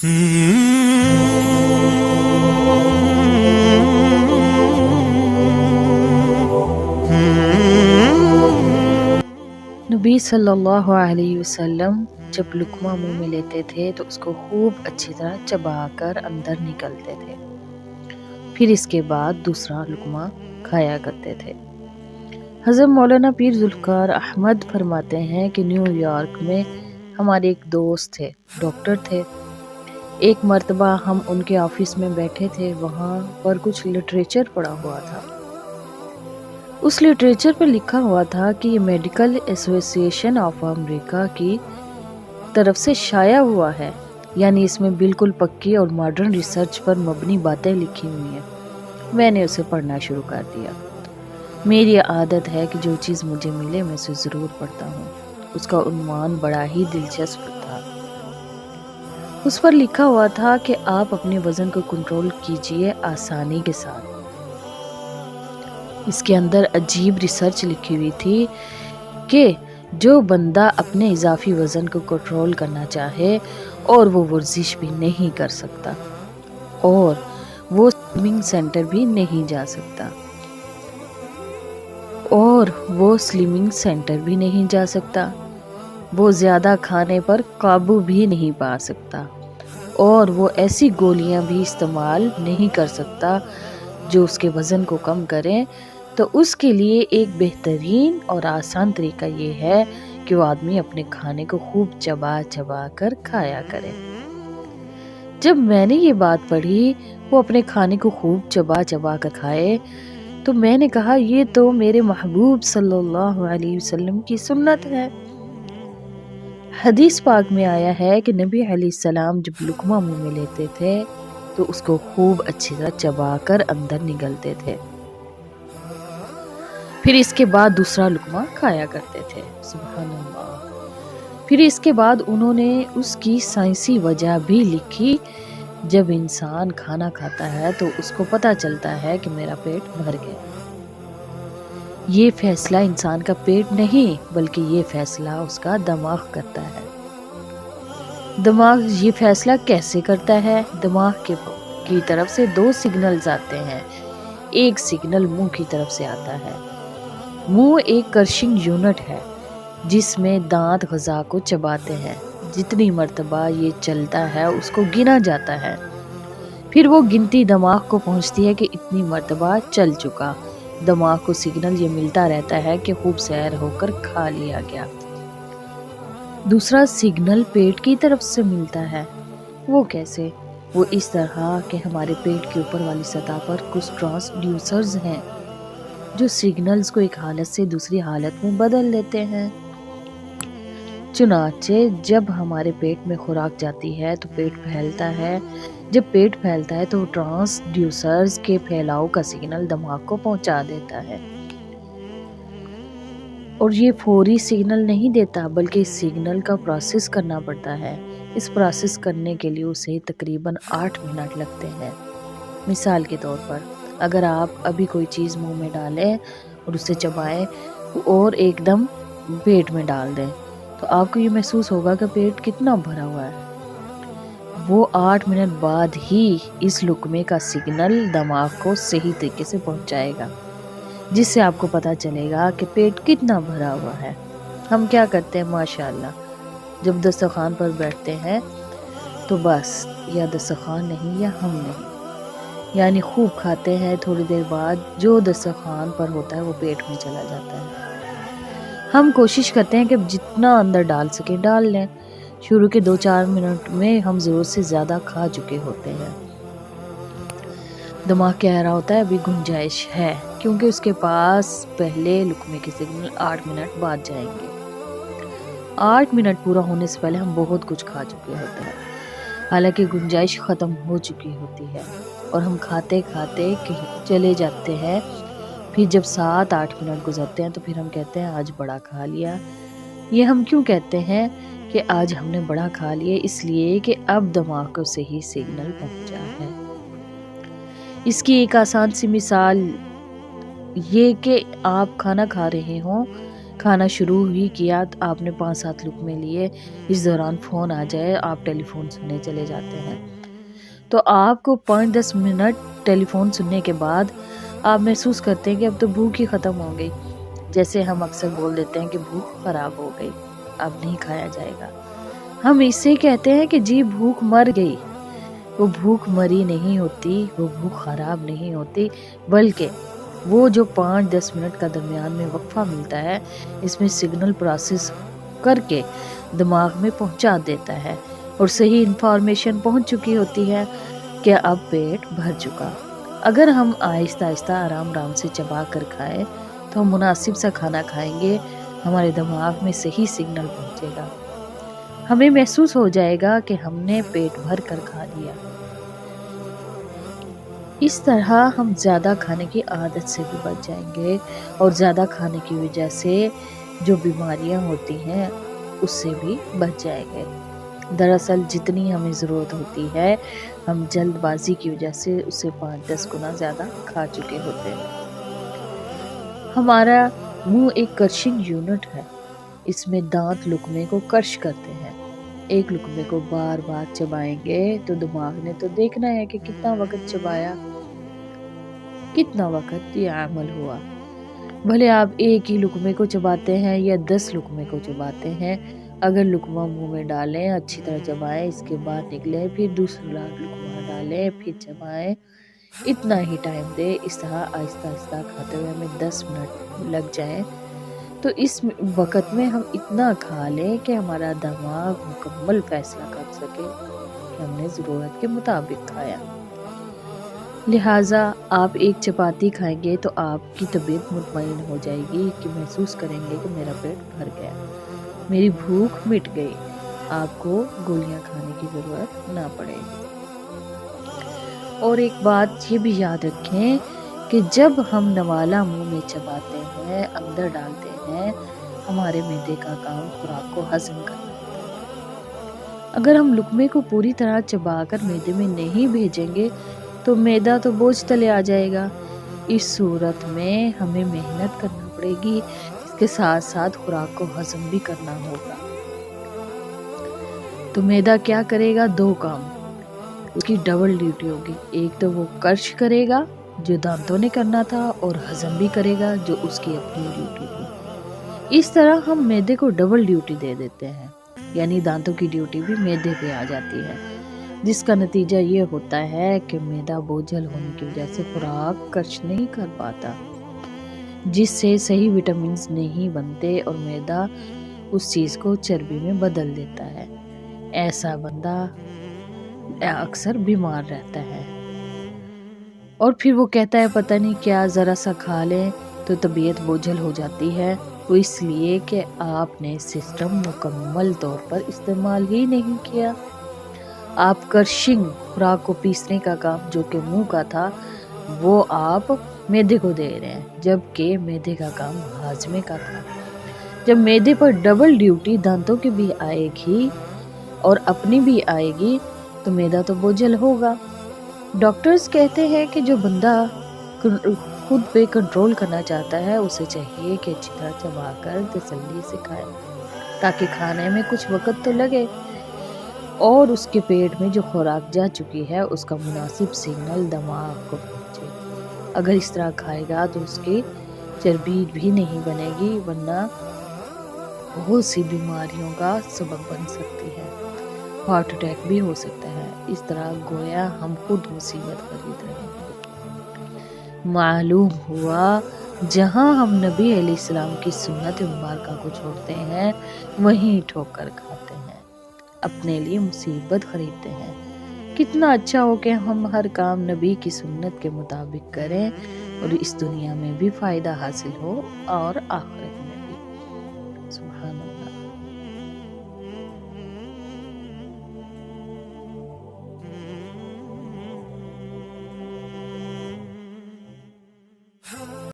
نبی صلی اللہ علیہ وسلم جب لقمہ منہ میں لیتے تھے تو اس کو خوب اچھی طرح چبا کر اندر نکلتے تھے، پھر اس کے بعد دوسرا لقمہ کھایا کرتے تھے۔ حضرت مولانا پیر ذوالفقار احمد فرماتے ہیں کہ نیو یارک میں ہمارے ایک دوست تھے، ڈاکٹر تھے۔ ایک مرتبہ ہم ان کے آفس میں بیٹھے تھے، وہاں پر کچھ لٹریچر پڑا ہوا تھا۔ اس لٹریچر پر لکھا ہوا تھا کہ یہ میڈیکل ایسوسی ایشن آف امریکہ کی طرف سے شائع ہوا ہے، یعنی اس میں بالکل پکی اور ماڈرن ریسرچ پر مبنی باتیں لکھی ہوئی ہیں۔ میں نے اسے پڑھنا شروع کر دیا۔ میری عادت ہے کہ جو چیز مجھے ملے میں اسے ضرور پڑھتا ہوں۔ اس کا عنوان بڑا ہی دلچسپ تھا۔ اس پر لکھا ہوا تھا کہ آپ اپنے وزن کو کنٹرول کیجئے آسانی کے ساتھ۔ اس کے اندر عجیب ریسرچ لکھی ہوئی تھی کہ جو بندہ اپنے اضافی وزن کو کنٹرول کرنا چاہے اور وہ ورزش بھی نہیں کر سکتا اور وہ سلمنگ سینٹر بھی نہیں جا سکتا وہ زیادہ کھانے پر قابو بھی نہیں پا سکتا اور وہ ایسی گولیاں بھی استعمال نہیں کر سکتا جو اس کے وزن کو کم کریں، تو اس کے لیے ایک بہترین اور آسان طریقہ یہ ہے کہ وہ آدمی اپنے کھانے کو خوب چبا چبا کر کھایا کرے۔ جب میں نے یہ بات پڑھی، وہ اپنے کھانے کو خوب چبا چبا کر کھائے، تو میں نے کہا یہ تو میرے محبوب صلی اللہ علیہ وسلم کی سنت ہے۔ حدیث پاک میں آیا ہے کہ نبی علیہ السلام جب لقمہ منہ میں لیتے تھے تو اس کو خوب اچھی طرح چبا کر اندر نگلتے تھے، پھر اس کے بعد دوسرا لقمہ کھایا کرتے تھے۔ سبحان اللہ۔ پھر اس کے بعد انہوں نے اس کی سائنسی وجہ بھی لکھی۔ جب انسان کھانا کھاتا ہے تو اس کو پتہ چلتا ہے کہ میرا پیٹ بھر گیا۔ یہ فیصلہ انسان کا پیٹ نہیں بلکہ یہ فیصلہ اس کا دماغ کرتا ہے۔ دماغ یہ فیصلہ کیسے کرتا ہے؟ دماغ کی طرف سے دو سگنلز آتے ہیں۔ ایک سگنل منہ کی طرف سے آتا ہے۔ منہ ایک کرشنگ یونٹ ہے جس میں دانت غذا کو چباتے ہیں۔ جتنی مرتبہ یہ چلتا ہے اس کو گنا جاتا ہے، پھر وہ گنتی دماغ کو پہنچتی ہے کہ اتنی مرتبہ چل چکا۔ دماغ کو سگنل یہ ملتا رہتا ہے کہ خوب سیر ہو کر کھا لیا گیا۔ دوسرا سگنل پیٹ کی طرف سے ملتا ہے۔ وہ کیسے؟ وہ اس طرح کہ ہمارے پیٹ کے اوپر والی سطح پر کچھ ٹرانسڈیوسرز ہیں جو سگنلز کو ایک حالت سے دوسری حالت میں بدل دیتے ہیں۔ چنانچہ جب ہمارے پیٹ میں خوراک جاتی ہے تو پیٹ پھیلتا ہے۔ جب پیٹ پھیلتا ہے تو ٹرانسڈیوسرز کے پھیلاؤ کا سگنل دماغ کو پہنچا دیتا ہے، اور یہ فوری سگنل نہیں دیتا بلکہ اس سگنل کا پروسیس کرنا پڑتا ہے۔ اس پروسیس کرنے کے لیے اسے تقریباً 8 منٹ لگتے ہیں۔ مثال کے طور پر اگر آپ ابھی کوئی چیز منہ میں ڈالیں اور اسے چبائیں اور ایک دم پیٹ میں ڈال دیں تو آپ کو یہ محسوس ہوگا کہ پیٹ کتنا بھرا ہوا ہے۔ وہ 8 منٹ بعد ہی اس لقمے کا سگنل دماغ کو صحیح طریقے سے پہنچائے گا، جس سے آپ کو پتا چلے گا کہ پیٹ کتنا بھرا ہوا ہے۔ ہم کیا کرتے ہیں ماشاءاللہ، جب دسترخوان پر بیٹھتے ہیں تو بس یا دسترخوان نہیں یا ہم نہیں، یعنی خوب کھاتے ہیں، تھوڑی دیر بعد جو دسترخوان پر ہوتا ہے وہ پیٹ میں چلا جاتا ہے۔ ہم کوشش کرتے ہیں کہ جتنا اندر ڈال سکیں ڈال لیں۔ شروع کے 2-4 منٹ میں ہم ضرورت سے زیادہ کھا چکے ہوتے ہیں۔ دماغ کہہ رہا ہوتا ہے ابھی گنجائش ہے، کیونکہ اس کے پاس پہلے لقمے کے سگنل 8 منٹ بعد جائیں گے۔ 8 منٹ پورا ہونے سے پہلے ہم بہت کچھ کھا چکے ہوتے ہیں، حالانکہ گنجائش ختم ہو چکی ہوتی ہے، اور ہم کھاتے کھاتے چلے جاتے ہیں۔ پھر جب 7-8 منٹ گزرتے ہیں تو پھر ہم کہتے ہیں آج بڑا کھا لیا۔ یہ ہم کیوں کہتے ہیں کہ آج ہم نے بڑا کھا لیا؟ اس لیے کہ اب دماغ کو صحیح سگنل پہنچا ہے۔ اس کی ایک آسان سی مثال یہ کہ آپ کھانا کھا رہے ہوں کھانا شروع ہی کیا تو آپ نے 5-7 لقمے لیے، اس دوران فون آ جائے، آپ ٹیلی فون سننے چلے جاتے ہیں۔ تو آپ کو 5-10 منٹ ٹیلی فون سننے کے بعد آپ محسوس کرتے ہیں کہ اب تو بھوک ہی ختم ہو گئی، جیسے ہم اکثر بول دیتے ہیں کہ بھوک خراب ہو گئی، اب نہیں کھایا جائے گا۔ ہم اسے کہتے ہیں کہ جی بھوک مر گئی۔ وہ بھوک مری نہیں ہوتی، وہ بھوک خراب نہیں ہوتی، بلکہ وہ جو 5-10 منٹ کا درمیان میں وقفہ ملتا ہے، اس میں سگنل پروسیس کر کے دماغ میں پہنچا دیتا ہے اور صحیح انفارمیشن پہنچ چکی ہوتی ہے کہ اب پیٹ بھر چکا۔ اگر ہم آہستہ آہستہ آرام سے چبا کر کھائیں تو ہم مناسب سا کھانا کھائیں گے، ہمارے دماغ میں صحیح سگنل پہنچے گا، ہمیں محسوس ہو جائے گا کہ ہم نے پیٹ بھر کر کھا لیا۔ اس طرح ہم زیادہ کھانے کی عادت سے بھی بچ جائیں گے اور زیادہ کھانے کی وجہ سے جو بیماریاں ہوتی ہیں اس سے بھی بچ جائیں گے۔ دراصل جتنی ہمیں ضرورت ہوتی ہے ہم جلد بازی کی وجہ سے اسے 5-10 گنا زیادہ کھا چکے ہوتے ہیں۔ ہمارا منہ ایک کرشنگ یونٹ ہے، اس میں دانت لقمے کو کرش کرتے ہیں۔ ایک لقمے کو بار بار چبائیں گے تو دماغ نے تو دیکھنا ہے کہ کتنا وقت چبایا، کتنا وقت یہ عمل ہوا۔ بھلے آپ ایک ہی لقمے کو چباتے ہیں یا 10 لقمے کو چباتے ہیں، اگر لقمہ منہ میں ڈالیں، اچھی طرح چبائیں، اس کے بعد نکلیں، پھر دوسرا لقمہ ڈالیں، پھر چبائیں، اتنا ہی ٹائم دے۔ اس طرح آہستہ آہستہ کھاتے ہوئے ہمیں 10 منٹ لگ جائیں تو اس وقت میں ہم اتنا کھا لیں کہ ہمارا دماغ مکمل فیصلہ کر سکے کہ ہم نے ضرورت کے مطابق کھایا۔ لہٰذا آپ ایک چپاتی کھائیں گے تو آپ کی طبیعت مطمئن ہو جائے گی کہ محسوس کریں گے کہ میرا پیٹ بھر گیا، میری بھوک مٹ گئی، آپ کو گولیاں کھانے کی ضرورت نہ پڑے گی۔ اور ایک بات یہ بھی یاد رکھیں کہ جب ہم نوالا منہ میں چباتے ہیں، اندر ڈالتے ہیں، ہمارے معدے کا کام خوراک کو ہضم کرنا ہوتا ہے۔ اگر ہم لقمے کو پوری طرح چبا کر معدے میں نہیں بھیجیں گے تو معدہ تو بوجھ تلے آ جائے گا۔ اس صورت میں ہمیں محنت کرنا پڑے گی، اس کے ساتھ ساتھ خوراک کو ہضم بھی کرنا ہوگا۔ تو معدہ کیا کرے گا؟ 2 کام، اس کی ڈبل ڈیوٹی ہوگی۔ ایک تو وہ کرش کرے گا جو دانتوں نے کرنا تھا، اور ہضم بھی کرے گا جو اس کی اپنی ڈیوٹی تھی۔ اس طرح ہم معدے کو ڈبل ڈیوٹی دے دیتے ہیں، یعنی دانتوں کی ڈیوٹی بھی معدے پہ آ جاتی ہے، جس کا نتیجہ یہ ہوتا ہے کہ معدہ بوجھل ہونے کی وجہ سے خوراک کرش نہیں کر پاتا، جس سے صحیح وٹامنز نہیں بنتے اور معدہ اس چیز کو چربی میں بدل دیتا ہے۔ ایسا بندہ اکثر بیمار رہتا ہے اور پھر وہ کہتا ہے پتہ نہیں کیا، ذرا سا کھا لیں تو طبیعت بوجھل ہو جاتی ہے۔ وہ اس لیے کہ آپ نے سسٹم مکمل طور پر استعمال ہی نہیں کیا۔ آپ کرشنگ، خوراک کو پیسنے کا کام جو کہ منہ کا تھا وہ آپ معدے کو دے رہے ہیں، جبکہ معدے کا کام ہاضمے کا تھا۔ جب معدے پر ڈبل ڈیوٹی دانتوں کی بھی آئے گی اور اپنی بھی آئے گی تو معدہ تو بوجھل ہوگا۔ ڈاکٹرز کہتے ہیں کہ جو بندہ خود پہ کنٹرول کرنا چاہتا ہے اسے چاہیے کہ اچھی طرح چبا کر تسلی سے کھائے، تاکہ کھانے میں کچھ وقت تو لگے اور اس کے پیٹ میں جو خوراک جا چکی ہے اس کا مناسب سگنل دماغ کو پہنچے۔ اگر اس طرح کھائے گا تو اس کی چربی بھی نہیں بنے گی، ورنہ بہت سی بیماریوں کا سبب بن سکتی ہے، ہارٹ اٹیک بھی ہو سکتا ہے۔ اس طرح گویا ہم خود مصیبت خرید رہے ہیں۔ معلوم ہوا جہاں ہم نبی علیہ السلام کی سنت مبارکہ کو چھوڑتے ہیں وہیں ٹھوکر کھاتے ہیں، اپنے لیے مصیبت خریدتے ہیں۔ کتنا اچھا ہو کہ ہم ہر کام نبی کی سنت کے مطابق کریں اور اس دنیا میں بھی فائدہ حاصل ہو اور آخرت میں